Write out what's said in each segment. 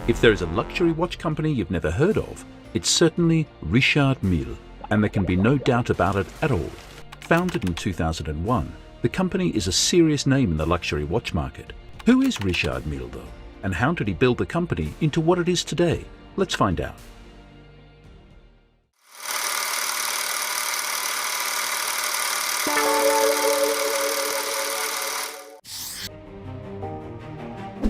If there is a luxury watch company you've never heard of, it's certainly Richard Mille, and there can be no doubt about it at all. Founded in 2001, the company is a serious name in the luxury watch market. Who is Richard Mille though? And how did he build the company into what it is today? Let's find out.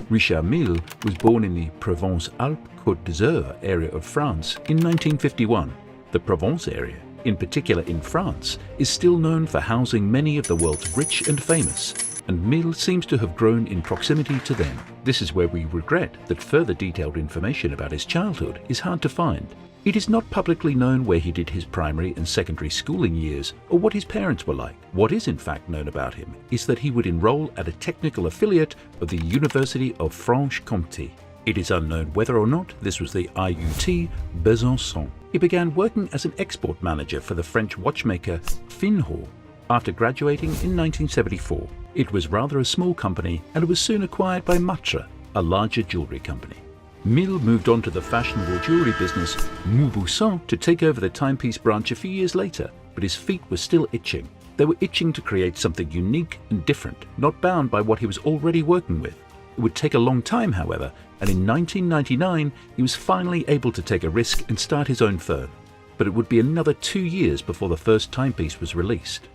Richard Mille was born in the Provence-Alpes-Côte d'Azur area of France in 1951. The Provence area, in particular in France, is still known for housing many of the world's rich and famous, and Mille seems to have grown in proximity to them. This is where we regret that further detailed information about his childhood is hard to find. It is not publicly known where he did his primary and secondary schooling years or what his parents were like. What is in fact known about him is that he would enroll at a technical affiliate of the University of Franche-Comté. It is unknown whether or not this was the IUT Besançon. He began working as an export manager for the French watchmaker Finhor after graduating in 1974. It was rather a small company and it was soon acquired by Matre, a larger jewelry company. Mille moved on to the fashionable jewelry business Mauboussin to take over the timepiece branch a few years later, but his feet were still itching. They were itching to create something unique and different, not bound by what he was already working with. It would take a long time, however, and in 1999 he was finally able to take a risk and start his own firm. But it would be another 2 years before the first timepiece was released.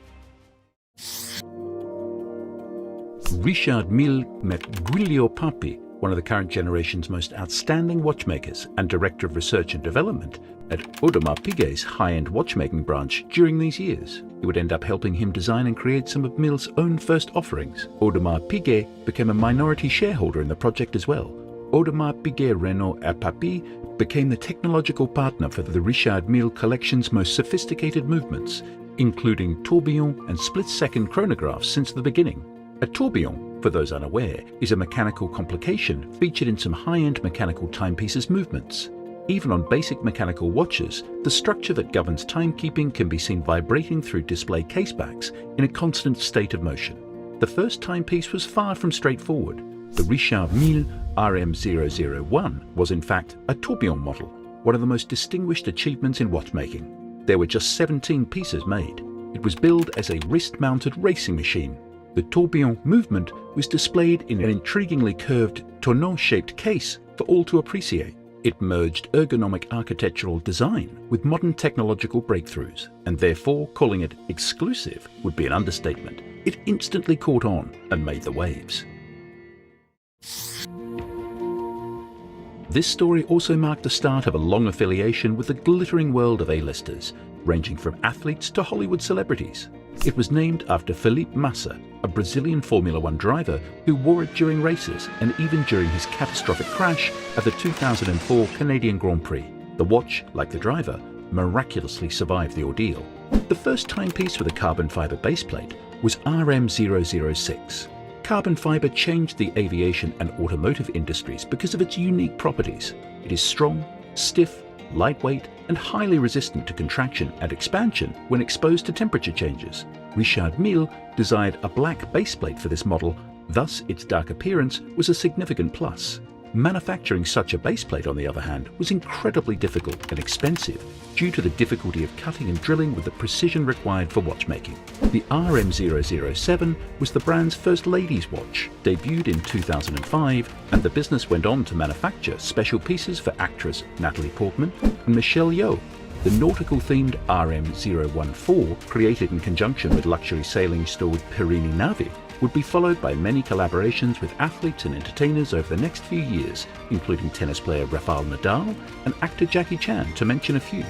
Richard Mille met Giulio Papi, one of the current generation's most outstanding watchmakers and Director of Research and Development at Audemars Piguet's high-end watchmaking branch during these years. He would end up helping him design and create some of Mille's own first offerings. Audemars Piguet became a minority shareholder in the project as well. Audemars Piguet Renault et Papi became the technological partner for the Richard Mille collection's most sophisticated movements, including tourbillon and split-second chronographs since the beginning. A tourbillon, for those unaware, is a mechanical complication featured in some high-end mechanical timepieces movements. Even on basic mechanical watches, the structure that governs timekeeping can be seen vibrating through display casebacks in a constant state of motion. The first timepiece was far from straightforward. The Richard Mille RM001 was in fact a tourbillon model, one of the most distinguished achievements in watchmaking. There were just 17 pieces made. It was billed as a wrist-mounted racing machine. The tourbillon movement was displayed in an intriguingly curved tourneau-shaped case for all to appreciate. It merged ergonomic architectural design with modern technological breakthroughs, and therefore calling it exclusive would be an understatement. It instantly caught on and made the waves. This story also marked the start of a long affiliation with the glittering world of A-listers, ranging from athletes to Hollywood celebrities. It was named after Felipe Massa, a Brazilian Formula One driver who wore it during races and even during his catastrophic crash at the 2004 Canadian Grand Prix. The watch, like the driver, miraculously survived the ordeal. The first timepiece with a carbon fiber baseplate was RM006. Carbon fiber changed the aviation and automotive industries because of its unique properties. It is strong, stiff, lightweight, and highly resistant to contraction and expansion when exposed to temperature changes. Richard Mille designed a black baseplate for this model, thus its dark appearance was a significant plus. Manufacturing such a baseplate, on the other hand, was incredibly difficult and expensive due to the difficulty of cutting and drilling with the precision required for watchmaking. The RM007 was the brand's first ladies' watch, debuted in 2005, and the business went on to manufacture special pieces for actress Natalie Portman and Michelle Yeoh. The nautical-themed RM014, created in conjunction with luxury sailing store Perini Navi, would be followed by many collaborations with athletes and entertainers over the next few years, including tennis player Rafael Nadal and actor Jackie Chan, to mention a few.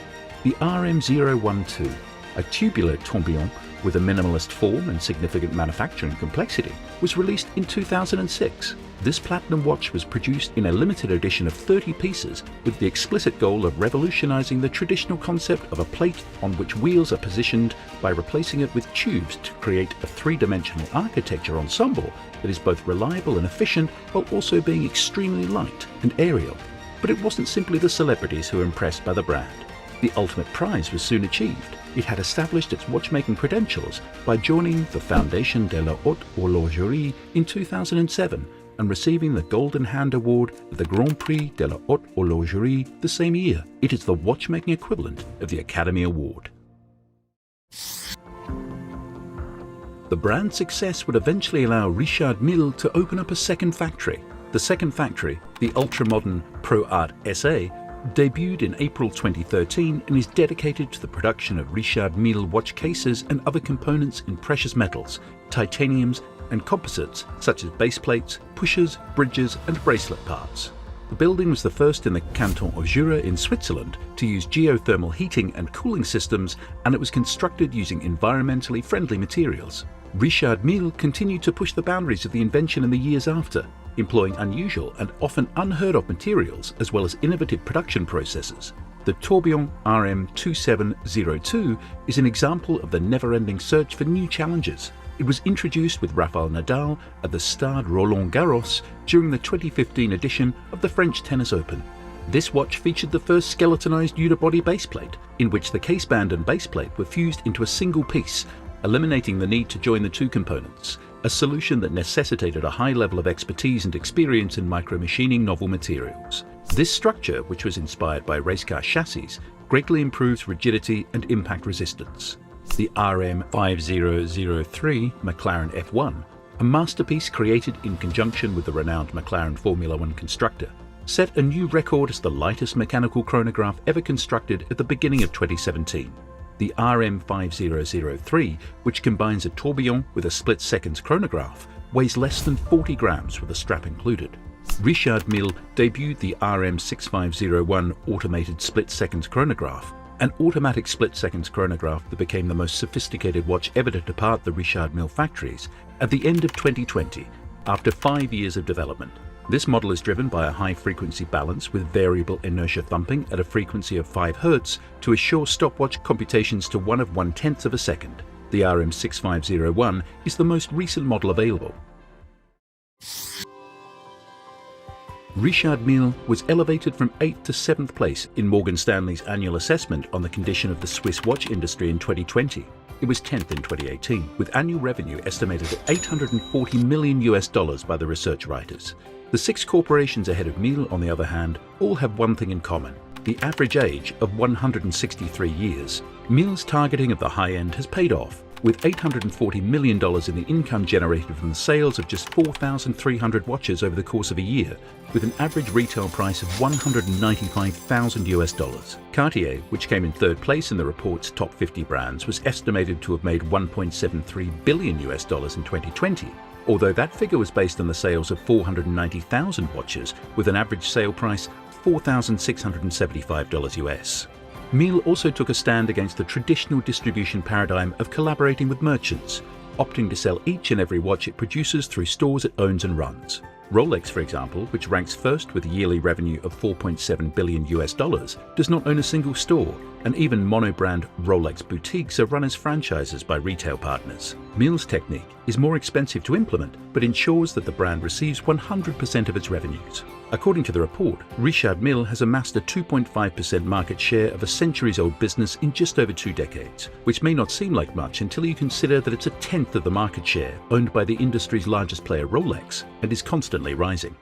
The RM012, a tubular tourbillon with a minimalist form and significant manufacturing complexity, was released in 2006. This platinum watch was produced in a limited edition of 30 pieces with the explicit goal of revolutionizing the traditional concept of a plate on which wheels are positioned by replacing it with tubes to create a three-dimensional architecture ensemble that is both reliable and efficient while also being extremely light and aerial. But it wasn't simply the celebrities who were impressed by the brand. The ultimate prize was soon achieved. It had established its watchmaking credentials by joining the Foundation de la Haute Horlogerie in 2007 and receiving the Golden Hand Award at the Grand Prix de la Haute Horlogerie the same year. It is the watchmaking equivalent of the Academy Award. The brand's success would eventually allow Richard Mille to open up a second factory. The second factory, the ultra-modern Pro Art SA, debuted in April 2013 and is dedicated to the production of Richard Mille watch cases and other components in precious metals, titaniums and composites such as base plates, pushers, bridges and bracelet parts. The building was the first in the canton of Jura in Switzerland to use geothermal heating and cooling systems, and it was constructed using environmentally friendly materials. Richard Mille continued to push the boundaries of the invention in the years after, employing unusual and often unheard of materials as well as innovative production processes. The tourbillon RM2702 is an example of the never-ending search for new challenges. It was introduced with Rafael Nadal at the Stade Roland Garros during the 2015 edition of the French Tennis Open. This watch featured the first skeletonized unibody baseplate, in which the caseband and baseplate were fused into a single piece, eliminating the need to join the two components, a solution that necessitated a high level of expertise and experience in micromachining novel materials. This structure, which was inspired by racecar chassis, greatly improves rigidity and impact resistance. The RM5003 McLaren F1, a masterpiece created in conjunction with the renowned McLaren Formula One constructor, set a new record as the lightest mechanical chronograph ever constructed at the beginning of 2017. The RM5003, which combines a tourbillon with a split-seconds chronograph, weighs less than 40 grams with a strap included. Richard Mille debuted the RM6501 automated split-seconds chronograph, an automatic split-seconds chronograph that became the most sophisticated watch ever to depart the Richard Mille factories, at the end of 2020, after 5 years of development. This model is driven by a high-frequency balance with variable inertia thumping at a frequency of 5 Hz to assure stopwatch computations to 1/110th of a second. The RM6501 is the most recent model available. Richard Mille was elevated from 8th to 7th place in Morgan Stanley's annual assessment on the condition of the Swiss watch industry in 2020. It was 10th in 2018, with annual revenue estimated at $840 million by the research writers. The 6 corporations ahead of Mille, on the other hand, all have one thing in common: the average age of 163 years. Mille's targeting of the high end has paid off, with $840 million in the income generated from the sales of just 4,300 watches over the course of a year, with an average retail price of $195,000. Cartier, which came in 3rd place in the report's top 50 brands, was estimated to have made $1.73 billion in 2020. Although that figure was based on the sales of 490,000 watches with an average sale price of $4,675 US. Mille also took a stand against the traditional distribution paradigm of collaborating with merchants, opting to sell each and every watch it produces through stores it owns and runs. Rolex, for example, which ranks first with a yearly revenue of $4.7 billion US, does not own a single store, and even monobrand Rolex boutiques are run as franchises by retail partners. Mille's technique is more expensive to implement, but ensures that the brand receives 100% of its revenues. According to the report, Richard Mille has amassed a 2.5% market share of a centuries-old business in just over 2 decades, which may not seem like much until you consider that it's a tenth of the market share owned by the industry's largest player Rolex, and is constantly rising.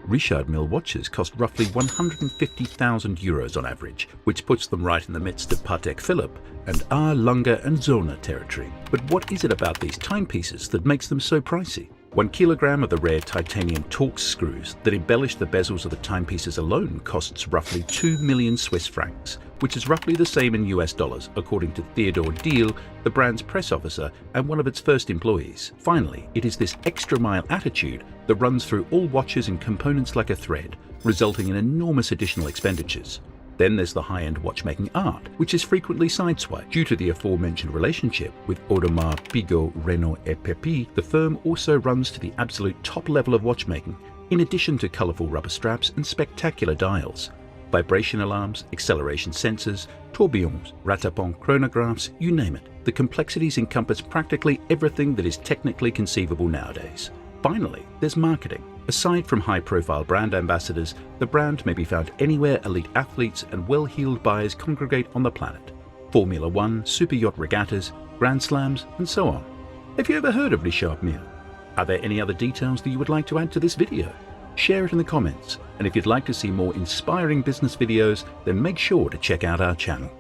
Richard Mille watches cost roughly €150,000 on average, which puts them right in the midst of Patek Philippe and A. Lange & Söhne territory. But what is it about these timepieces that makes them so pricey? 1 kilogram of the rare titanium Torx screws that embellish the bezels of the timepieces alone costs roughly 2 million Swiss francs, which is roughly the same in US dollars, according to Theodore Diehl, the brand's press officer and one of its first employees. Finally, it is this extra-mile attitude that runs through all watches and components like a thread, resulting in enormous additional expenditures. Then there's the high-end watchmaking art, which is frequently sideswiped. Due to the aforementioned relationship with Audemars Piguet, Renault et Pepy, the firm also runs to the absolute top level of watchmaking, in addition to colourful rubber straps and spectacular dials. Vibration alarms, acceleration sensors, tourbillons, rattrapant chronographs, you name it. The complexities encompass practically everything that is technically conceivable nowadays. Finally, there's marketing. Aside from high-profile brand ambassadors, the brand may be found anywhere elite athletes and well-heeled buyers congregate on the planet. Formula One, super yacht regattas, Grand Slams, and so on. Have you ever heard of Richard Mille? Are there any other details that you would like to add to this video? Share it in the comments, and if you'd like to see more inspiring business videos, then make sure to check out our channel.